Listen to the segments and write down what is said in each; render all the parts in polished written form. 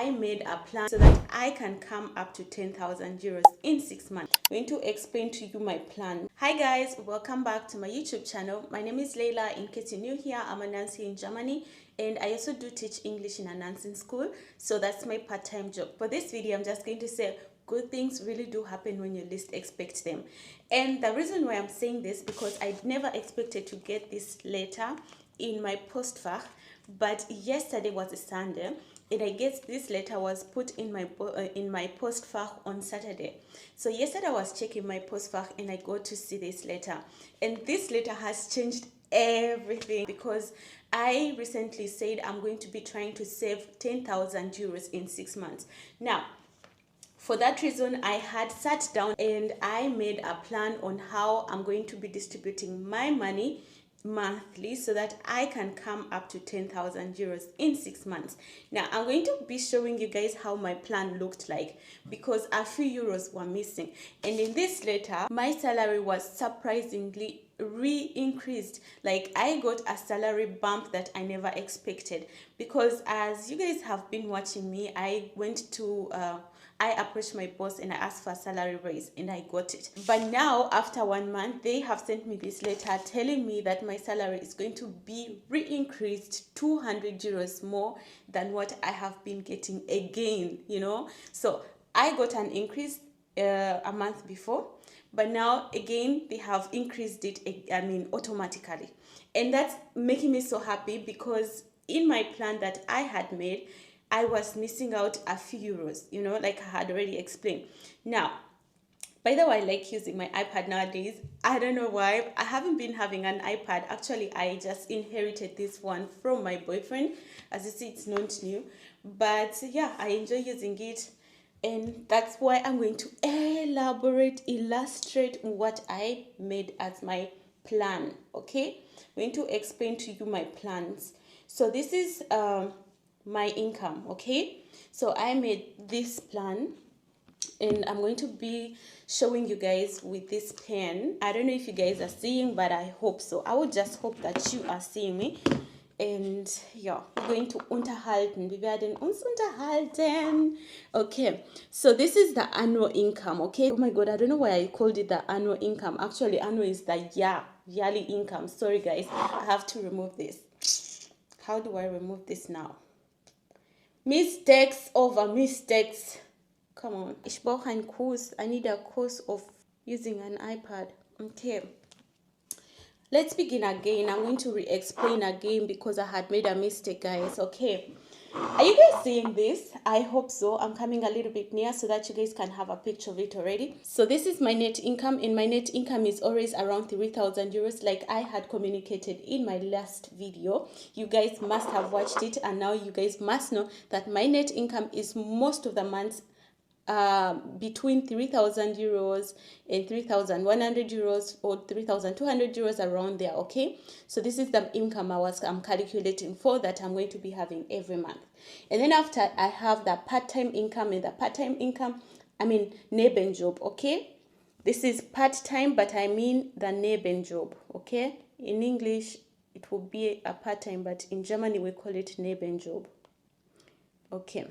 I made a plan so that I can come up to 10,000 euros in 6 months. I'm going to explain to you my plan. Hi guys, welcome back to my YouTube channel. My name is Leila. In case you're new here, I'm a nurse in Germany, and I also do teach English in a nursing school. So that's my part-time job. For this video, I'm just going to say good things really do happen when you least expect them. And the reason why I'm saying this, because I never expected to get this letter in my postfach, but yesterday was a Sunday, and I guess this letter was put in my postfach on Saturday. So yesterday I was checking my postfach and I got to see this letter, and this letter has changed everything, because I recently said I'm going to be trying to save 10,000 euros in 6 months. Now, for that reason, I had sat down and I made a plan on how I'm going to be distributing my money monthly so that I can come up to 10,000 euros in 6 months. Now, I'm going to be showing you guys how my plan looked like, because a few euros were missing. And in this letter, my salary was surprisingly re-increased. Like, I got a salary bump that I never expected, because as you guys have been watching me, I approached my boss and I asked for a salary raise, and I got it. But now, after 1 month, they have sent me this letter telling me that my salary is going to be re-increased 200 euros more than what I have been getting again, you know. So I got an increase a month before, but now again they have increased it, automatically. And that's making me so happy, because in my plan that I had made, I was missing out a few euros, you know, like I had already explained. Now, by the way, I like using my iPad nowadays. I don't know why. I haven't been having an iPad. Actually, I just inherited this one from my boyfriend. As you see, it's not new. But yeah, I enjoy using it. And that's why I'm going to illustrate what I made as my plan, okay? I'm going to explain to you my plans. So this is my income, okay? So I made this plan, and I'm going to be showing you guys with this pen. I don't know if you guys are seeing, but I hope so. I would just hope that you are seeing me. And yeah, we're going to unterhalten. Wir werden uns unterhalten. Okay, so this is the annual income, okay? Oh my god, I don't know why I called it the annual income. Actually, annual is the yearly income. Sorry guys, I have to remove this. How do I remove this now? Mistakes over mistakes. Come on. Ich brauche einen Kurs. I need a course of using an iPad. Okay. Let's begin again. I'm going to re-explain again because I had made a mistake, guys. Okay. Are you guys seeing this? I hope so. I'm coming a little bit near so that you guys can have a picture of it already. So this is my net income, and my net income is always around 3,000 euros, like I had communicated in my last video. You guys must have watched it, and now you guys must know that my net income is most of the months between 3,000 euros and 3,100 euros or 3,200 euros, around there, okay? So this is the income I'm calculating for, that I'm going to be having every month. And then after, I have the part-time income, and the part-time income, Nebenjob, okay? This is part-time, but I mean the Nebenjob, okay? In English, it will be a part-time, but in Germany, we call it Nebenjob, okay?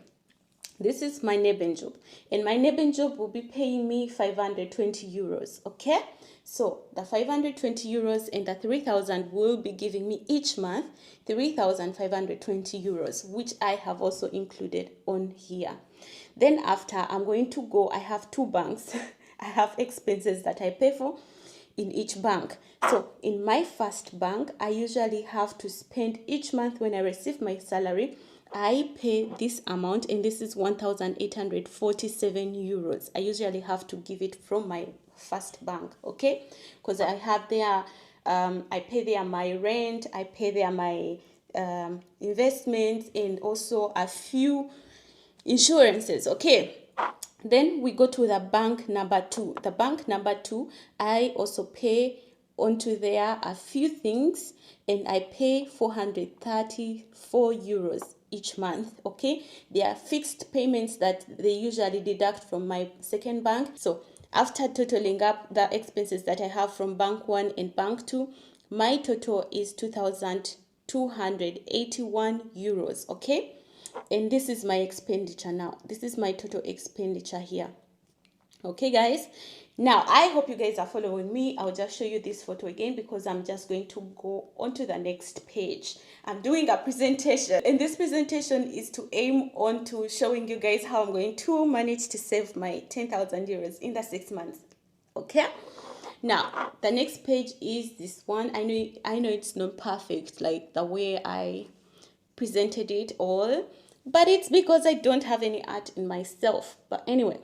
This is my Nebenjob, and my Nebenjob will be paying me 520 euros, okay? So the 520 euros and the 3,000 will be giving me each month 3,520 euros, which I have also included on here. Then after, I'm going to go, I have two banks. I have expenses that I pay for in each bank. So in my first bank, I usually have to spend each month when I receive my salary, I pay this amount, and this is 1,847 euros. I usually have to give it from my first bank, okay? Because I have there, I pay there my rent, I pay there my investments, and also a few insurances, okay? Then we go to the bank number 2. The bank number 2, I also pay onto there a few things, and I pay 434 euros each month, okay? They are fixed payments that they usually deduct from my second bank. So after totaling up the expenses that I have from bank 1 and bank 2, my total is 2,281 euros, okay? And this is my expenditure now. This is my total expenditure here. Okay, guys. Now, I hope you guys are following me. I'll just show you this photo again because I'm just going to go on to the next page. I'm doing a presentation, and this presentation is to aim on to showing you guys how I'm going to manage to save my 10,000 euros in the 6 months. Okay? Now, the next page is this one. I know it's not perfect like the way I presented it all, but it's because I don't have any art in myself. But anyway,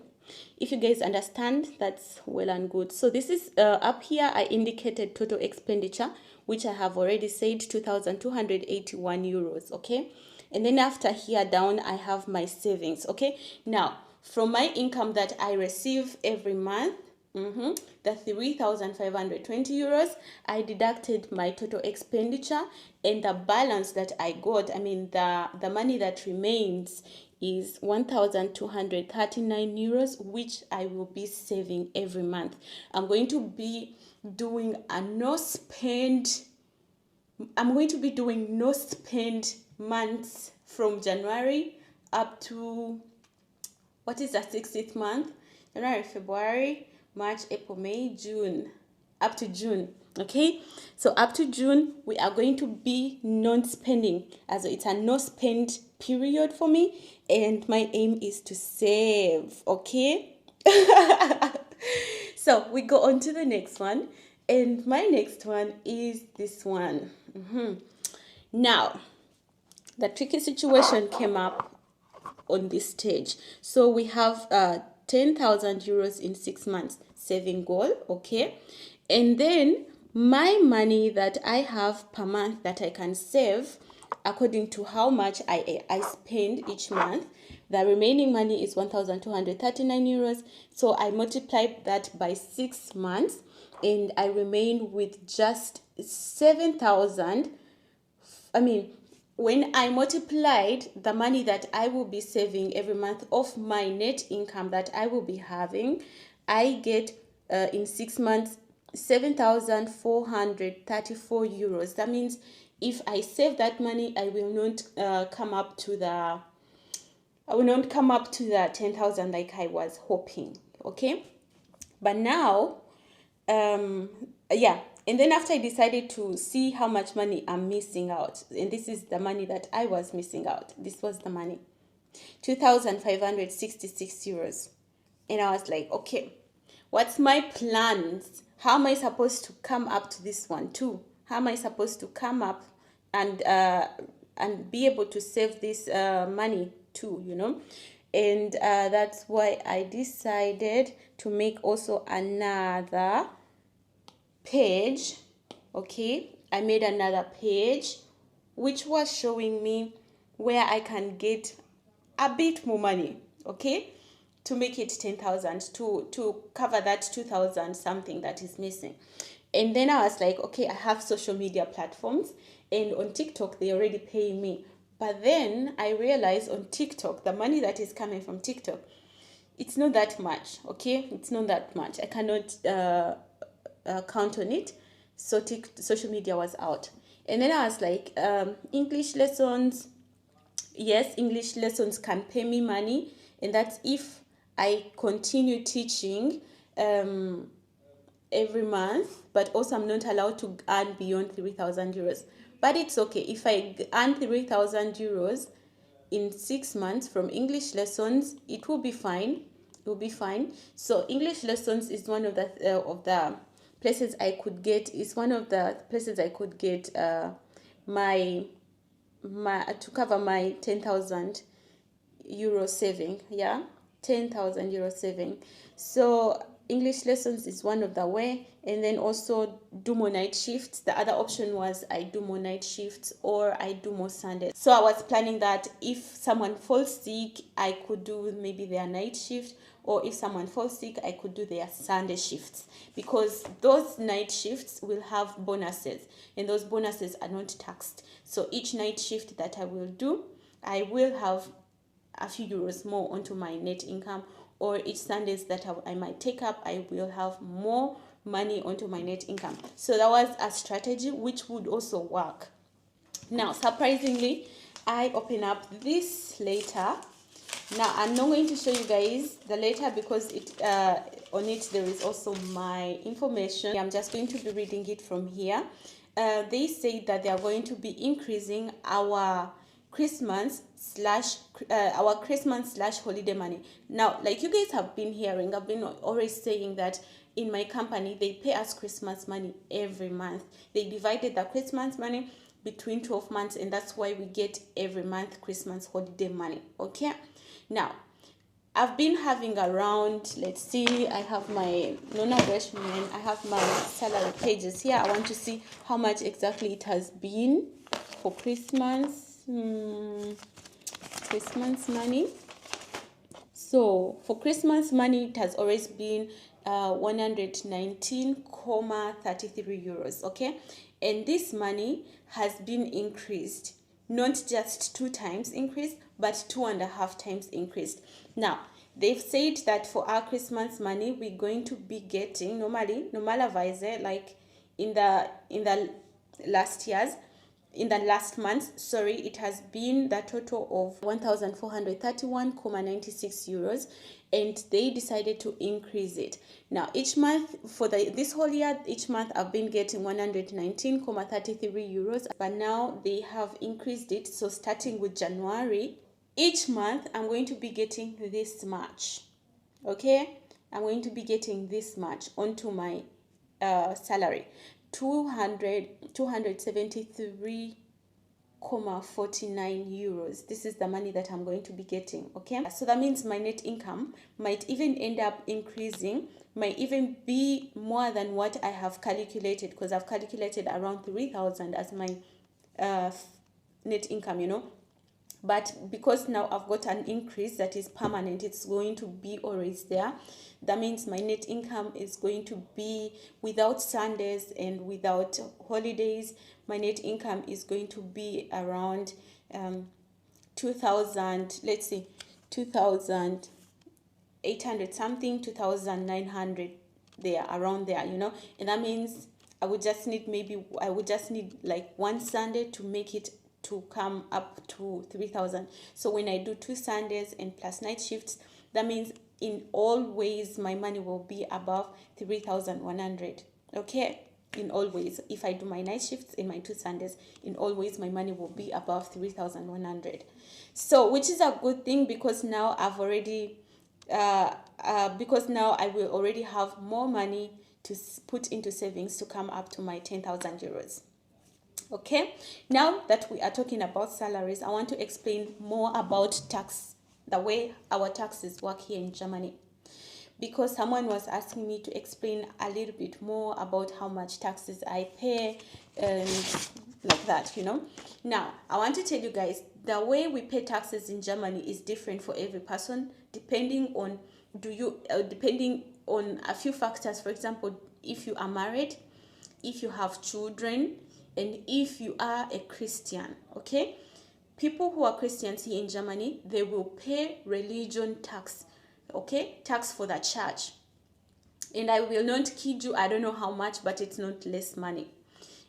if you guys understand, that's well and good. So this is up here I indicated total expenditure, which I have already said 2,281 euros. Okay, and then after here down I have my savings. Okay, now from my income that I receive every month, the 3,520 euros, I deducted my total expenditure, and the balance that I got, I mean the money that remains, is 1,239 euros, which I will be saving every month. I'm going to be doing no spend months from January up to, what is the 60th month? January, February, March, April, May, June, up to June. Okay, so up to June we are going to be non-spending, as it's a no-spend period for me, and my aim is to save. Okay. So we go on to the next one, and my next one is this one. Now, the tricky situation came up on this stage. So we have 10,000 euros in 6 months saving goal. Okay, and then my money that I have per month that I can save according to how much I spend each month, the remaining money is 1,239 euros. So I multiply that by 6 months, and I remain with just 7,000. When I multiplied the money that I will be saving every month of my net income that I will be having, I get in 6 months 7,434 euros. That means if I save that money, I will not come up to the 10,000 like I was hoping. Okay, but now and then after I decided to see how much money I'm missing out, and this is the money that I was missing out. This was the money, 2,566 euros. And I was like, okay, what's my plans? How am I supposed to come up to this one too? How am I supposed to come up and be able to save this money too, And that's why I decided to make also another page. Okay, I made another page which was showing me where I can get a bit more money, okay, to make it 10,000, to cover that 2,000 something that is missing. And then I was like, okay, I have social media platforms, and on TikTok they already pay me. But then I realized on TikTok, the money that is coming from TikTok, it's not that much. Okay, it's not that much. I cannot count on it. So social media was out. And then I was like, English lessons, yes, English lessons can pay me money, and that's if I continue teaching every month, but also I'm not allowed to earn beyond 3,000 euros. But it's okay if I earn 3,000 euros in 6 months from English lessons, it will be fine. It will be fine. So English lessons is one of the places I could get. Is one of the places I could get my to cover my 10,000 euro saving. Yeah, 10,000 euro saving. So English lessons is one of the way, and then also do more night shifts. The other option was I do more night shifts or I do more Sundays. So I was planning that if someone falls sick, I could do maybe their night shift, or if someone falls sick, I could do their Sunday shifts, because those night shifts will have bonuses, and those bonuses are not taxed. So each night shift that I will do, I will have a few euros more onto my net income, or each Sundays that I might take up, I will have more money onto my net income. So that was a strategy which would also work. Now, surprisingly, I open up this letter. Now I'm not going to show you guys the letter because it on it there is also my information. I'm just going to be reading it from here. They say that they are going to be increasing our Christmas slash holiday money. Now, like you guys have been hearing, I've been always saying that in my company they pay us Christmas money every month. They divided the Christmas money between 12 months, and that's why we get every month Christmas holiday money. Okay, now I've been having around, let's see, I have my Nona Freshman, I have my salary pages here. I want to see how much exactly it has been for Christmas. Christmas money. So for Christmas money, it has always been 119.33 euros. Okay, and this money has been increased, not just 2 times increased, but 2.5 times increased. Now they've said that for our Christmas money, we're going to be getting normalerweise, like in the last years, in the last month, sorry, it has been the total of 1,431.96 euros, and they decided to increase it. Now each month for this whole year, each month I've been getting 119.33 euros, but now they have increased it. So starting with January, each month I'm going to be getting this much. Okay, I'm going to be getting this much onto my salary. 273.49 euros. This is the money that I'm going to be getting. Okay, so that means my net income might even end up increasing, might even be more than what I have calculated, because I've calculated around 3,000 as my net income, you know. But because now I've got an increase that is permanent, it's going to be always there. That means my net income is going to be, without Sundays and without holidays, my net income is going to be around 2,000, let's see, 2,800 something, 2,900, there, around there, you know. And that means I would just need like one Sunday to make it to come up to 3,000. So when I do 2 Sundays and plus night shifts, that means in all ways my money will be above 3,100. Okay, in all ways, if I do my night shifts and my 2 Sundays, in all ways my money will be above 3,100. So which is a good thing, because now I've already because now I will already have more money to put into savings to come up to my 10,000 euros. Okay, now that we are talking about salaries, I want to explain more about tax, the way our taxes work here in Germany, because someone was asking me to explain a little bit more about how much taxes I pay and like that, you know. Now I want to tell you guys, the way we pay taxes in Germany is different for every person, depending on depending on a few factors. For example, if you are married, if you have children, and if you are a Christian. Okay, people who are Christians here in Germany, they will pay religion tax. Okay, tax for the church, and I will not kid you, I don't know how much, but it's not less money.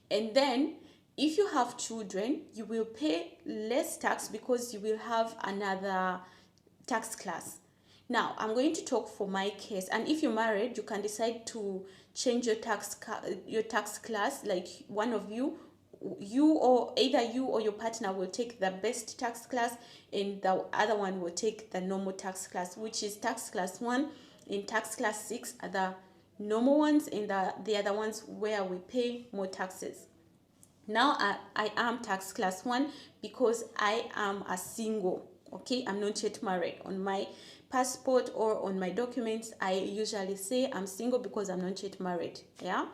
And then if you have children, you will pay less tax because you will have another tax class. Now I'm going to talk for my case, and if you're married, you can decide to change your tax class. Like one of you or either you or your partner will take the best tax class, and the other one will take the normal tax class, which is tax class 1 and tax class 6 are the normal ones, and the other ones where we pay more taxes. Now I am tax class 1 because I am a single. Okay, I'm not yet married. On my passport or on my documents, I usually say I'm single because I'm not yet married. Yeah,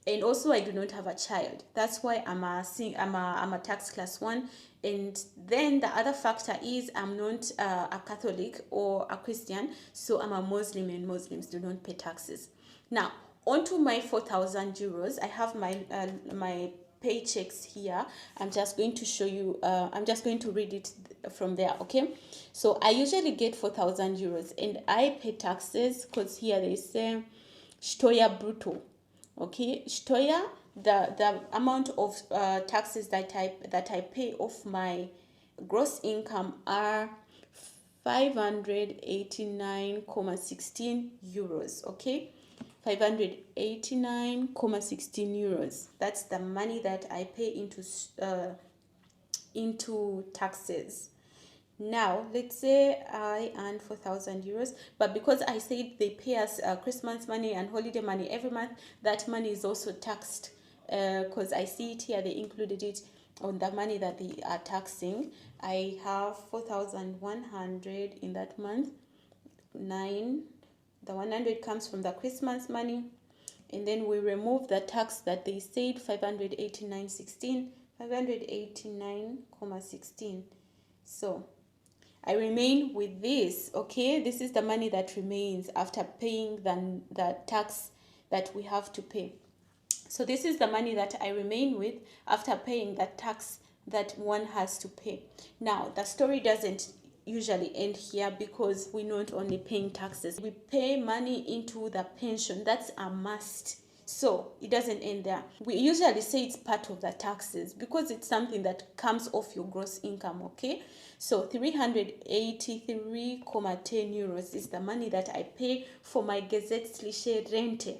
and also I do not have a child. That's why I'm a tax class 1. And then the other factor is I'm not a Catholic or a Christian, so I'm a Muslim, and Muslims do not pay taxes. Now onto my 4,000 euros, I have my my paychecks here. I'm just going to show you, I'm just going to read it from there. Okay, so I usually get 4,000 euros, and I pay taxes because here they say Steuer brutto. Okay, Steuer, the amount of taxes that I pay off my gross income are 589.16 euros. Okay, 589.16 euros. That's the money that I pay into taxes. Now, let's say I earn 4,000 euros, but because I said they pay us Christmas money and holiday money every month, that money is also taxed, because I see it here, they included it on the money that they are taxing. I have 4,100 in that month. The 100 comes from the Christmas money, and then we remove the tax that they said 589.16. So I remain with this. Okay, this is the money that remains after paying the tax that we have to pay. So this is the money that I remain with after paying the tax that one has to pay. Now, the story doesn't usually end here, because we're not only paying taxes, we pay money into the pension. That's a must. So it doesn't end there. We usually say it's part of the taxes because it's something that comes off your gross income. Okay, so 383.10 euros is the money that I pay for my gesetzliche Rente.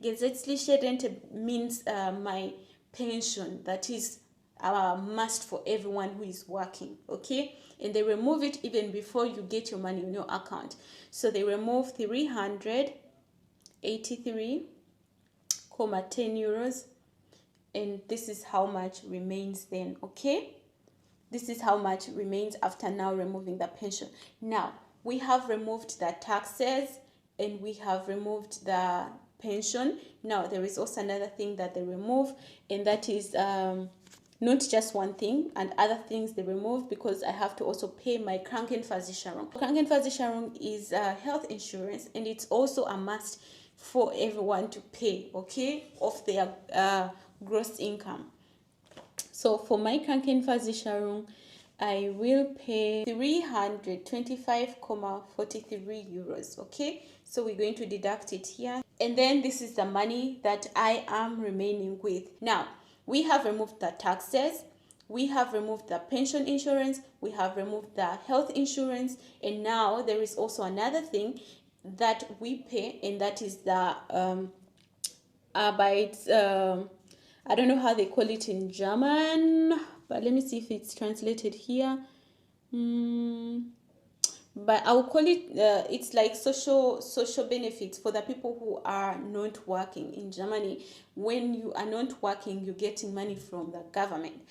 Gesetzliche Rente means my pension, that is a must for everyone who is working. Okay, and they remove it even before you get your money in your account. So they remove 383.10 euros, and this is how much remains then. Okay, this is how much remains after now removing the pension. Now we have removed the taxes and we have removed the pension. Now there is also another thing that they remove, and that is not just one thing, and other things they remove, because I have to also pay my Krankenversicherung. Krankenversicherung is health insurance, and it's also a must for everyone to pay, okay, of their gross income. So for my Krankenversicherung, I will pay 325.43 euros. Okay, so we're going to deduct it here, and then this is the money that I am remaining with. Now we have removed the taxes, we have removed the pension insurance, we have removed the health insurance, and now there is also another thing that we pay, and that is the Arbeit. I don't know how they call it in German, but let me see if it's translated here. But I will call it, it's like social benefits for the people who are not working in Germany. When you are not working, you're getting money from the government,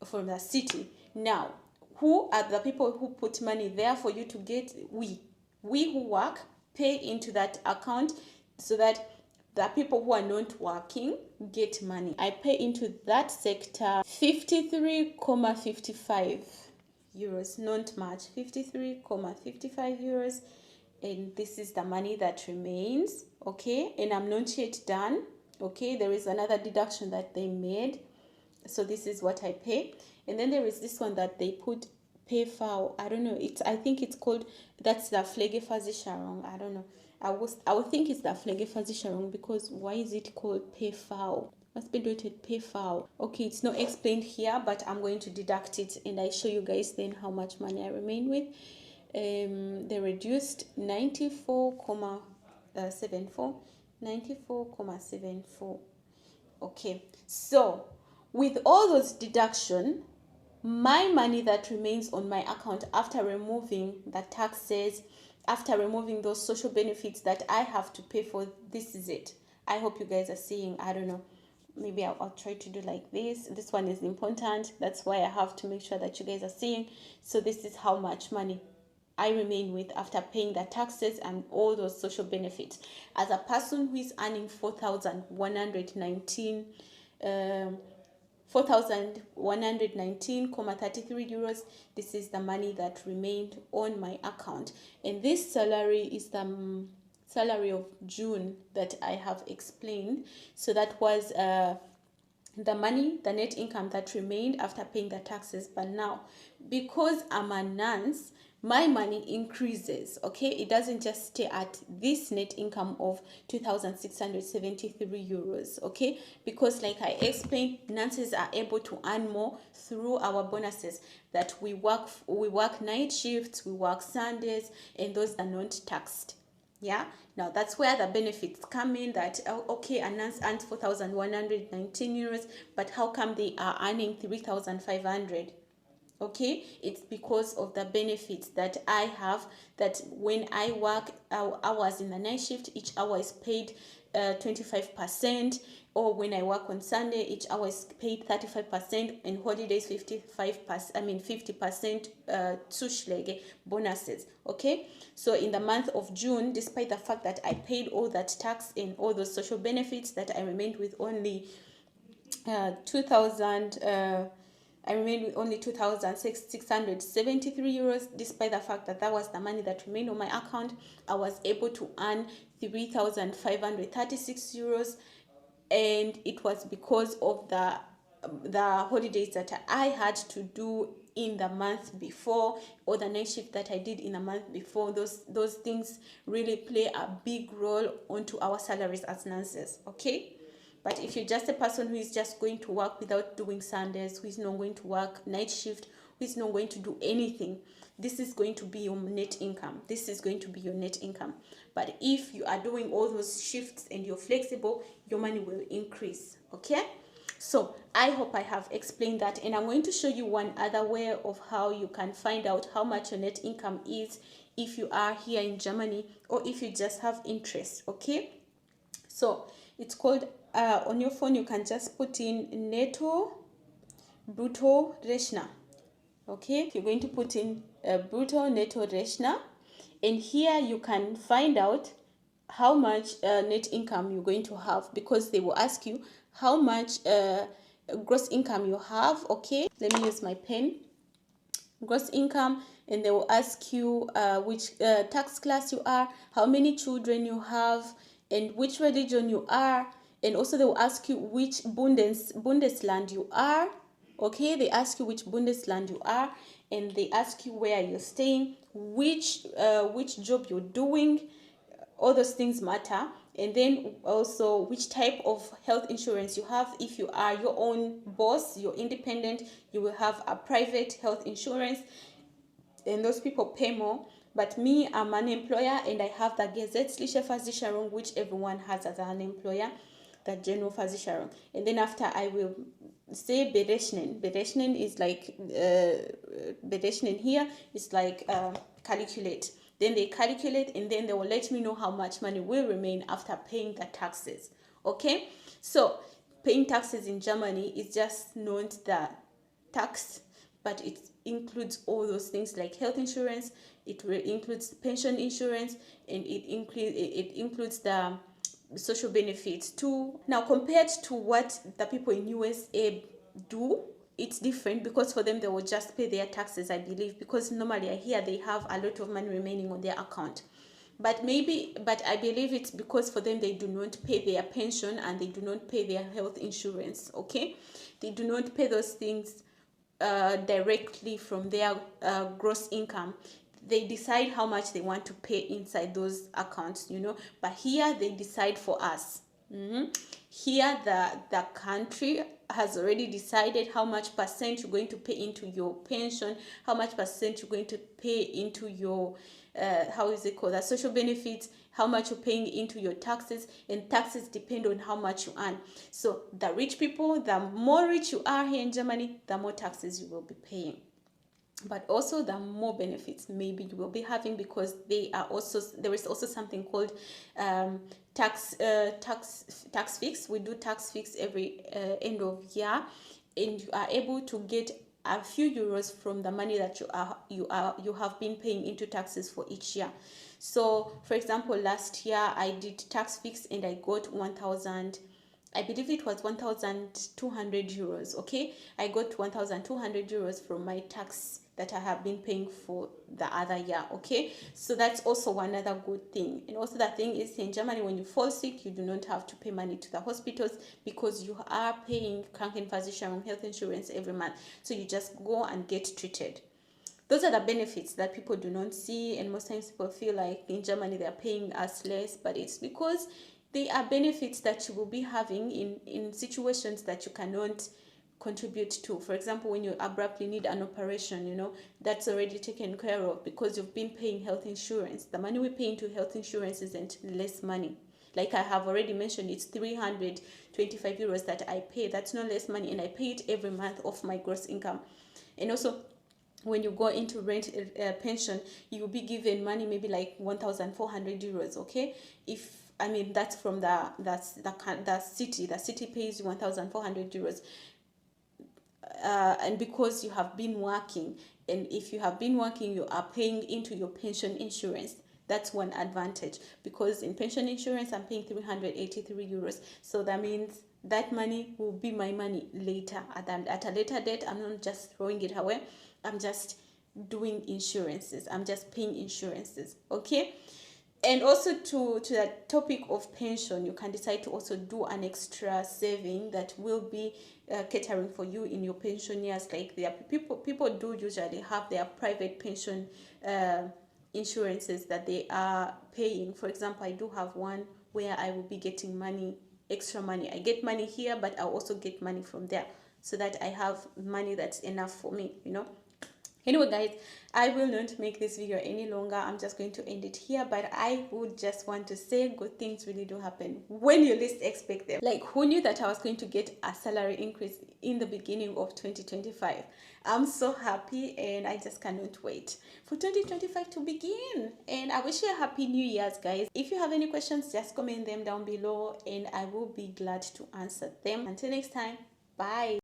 from the city. Now, who are the people who put money there for you to get? We who work pay into that account, so that the people who are not working get money. I pay into that sector 53.55 euros, not much, 53.55 euros, and this is the money that remains. Okay, and I'm not yet done. Okay, there is another deduction that they made, so this is what I pay, and then there is this one that they put PV. I don't know, I think it's called, that's the Pflegeversicherung. I don't know, I would think it's the Pflegeversicherung, because why is it called PV? Ausbildung PV. Okay, it's not explained here, but I'm going to deduct it, and I show you guys then how much money I remain with. They reduced 94.74. Okay, so with all those deduction, my money that remains on my account after removing the taxes, after removing those social benefits that I have to pay for, this is it. I hope you guys are seeing. I don't know, maybe I'll try to do like this. This one is important, that's why I have to make sure that you guys are seeing. So this is how much money I remain with after paying the taxes and all those social benefits. As a person who is earning 4,119 4,119.33 euros, this is the money that remained on my account, and this salary is the salary of June that I have explained. So that was the money, the net income that remained after paying the taxes. But now, because I'm a nurse, my money increases. Okay, it doesn't just stay at this net income of 2,673 euros. Okay, because like I explained, nurses are able to earn more through our bonuses, that we work night shifts, we work Sundays, and those are not taxed. Yeah, now that's where the benefits come in, that okay, a nurse earns 4,119 euros, but how come they are earning 3,500? Okay, it's because of the benefits that I have, that when I work hours in the night shift, each hour is paid 25%, or when I work on Sunday, each hour is paid 35%, and holidays 50% Zuschläge, bonuses. Okay, so in the month of June, despite the fact that I paid all that tax and all those social benefits, that I remained with only 2,000 I remained with only 2,673 euros, despite the fact that that was the money that remained on my account. I was able to earn 3,536 euros, and it was because of the holidays that I had to do in the month before, or the night shift that I did in the month before. Those things really play a big role onto our salaries as nurses. Okay. But if you're just a person who is just going to work without doing Sundays, who is not going to work night shift, who is not going to do anything, this is going to be your net income. This is going to be your net income. But if you are doing all those shifts and you're flexible, your money will increase. Okay? So I hope I have explained that. And I'm going to show you one other way of how you can find out how much your net income is if you are here in Germany, or if you just have interest. Okay? So it's called, on your phone, you can just put in Netto Brutto Rechner. Okay, you're going to put in Brutto Netto Rechner, and here you can find out how much net income you're going to have, because they will ask you how much gross income you have. Okay, let me use my pen. Gross income, and they will ask you which tax class you are, how many children you have, and which religion you are, and also they will ask you which Bundesland you are. Okay, they ask you which Bundesland you are, and they ask you where you're staying, which job you're doing. All those things matter. And then also which type of health insurance you have. If you are your own boss, you're independent, you will have a private health insurance, and those people pay more. But me, I'm an employer, and I have the gesetzliche Versicherung, which everyone has as an employer, the general Versicherung. And then after, I will say berechnen. Berechnen is like, berechnen here is like calculate. Then they calculate, and then they will let me know how much money will remain after paying the taxes. Okay, so paying taxes in Germany is just not the tax, but it includes all those things like health insurance. It includes pension insurance, and it includes the social benefits too. Now, compared to what the people in USA do, it's different, because for them, they will just pay their taxes, I believe, because normally I hear they have a lot of money remaining on their account. But I believe it's because for them, they do not pay their pension, and they do not pay their health insurance. Okay, they do not pay those things directly from their gross income. They decide how much they want to pay inside those accounts, but here they decide for us. Here the country has already decided how much percent you're going to pay into your pension, how much percent you're going to pay into your the social benefits, how much you're paying into your taxes, and taxes depend on how much you earn. So the rich people, the more rich you are here in Germany, the more taxes you will be paying. But also the more benefits maybe you will be having, because there is also something called tax fix. We do tax fix every end of year, and you are able to get a few euros from the money that you have been paying into taxes for each year. So for example, last year I did tax fix, and I got 1,000, I believe it was 1,200 euros. Okay, I got 1,200 euros from my tax that I have been paying for the other year. Okay, so that's also another good thing. And also the thing is, in Germany, when you fall sick, you do not have to pay money to the hospitals, because you are paying Krankenversicherung, health insurance, every month. So you just go and get treated. Those are the benefits that people do not see, and most times people feel like in Germany they're paying us less, but it's because they are benefits that you will be having in situations that you cannot contribute to. For example, when you abruptly need an operation, that's already taken care of because you've been paying health insurance. The money we pay into health insurance isn't less money. Like I have already mentioned, it's 325 euros that I pay. That's not less money, and I pay it every month of my gross income. And also, when you go into rent pension, you will be given money, maybe like 1,400 euros. Okay, if I mean that's from the city. The city pays you 1,400 euros, and because you have been working, and if you have been working, you are paying into your pension insurance. That's one advantage, because in pension insurance I'm paying 383 euros. So that means that money will be my money later, at a later date. I'm not just throwing it away. I'm just doing insurances. I'm just paying insurances. Okay. And also to that topic of pension, you can decide to also do an extra saving that will be catering for you in your pension years. Like there are people do usually have their private pension insurances that they are paying. For example, I do have one where I will be getting money, extra money. I get money here, but I'll also get money from there, so that I have money that's enough for me. Anyway, guys, I will not make this video any longer. I'm just going to end it here, but I would just want to say good things really do happen when you least expect them. Like, who knew that I was going to get a salary increase in the beginning of 2025? I'm so happy, and I just cannot wait for 2025 to begin. And I wish you a happy New Year's, guys. If you have any questions, just comment them down below, and I will be glad to answer them. Until next time, bye.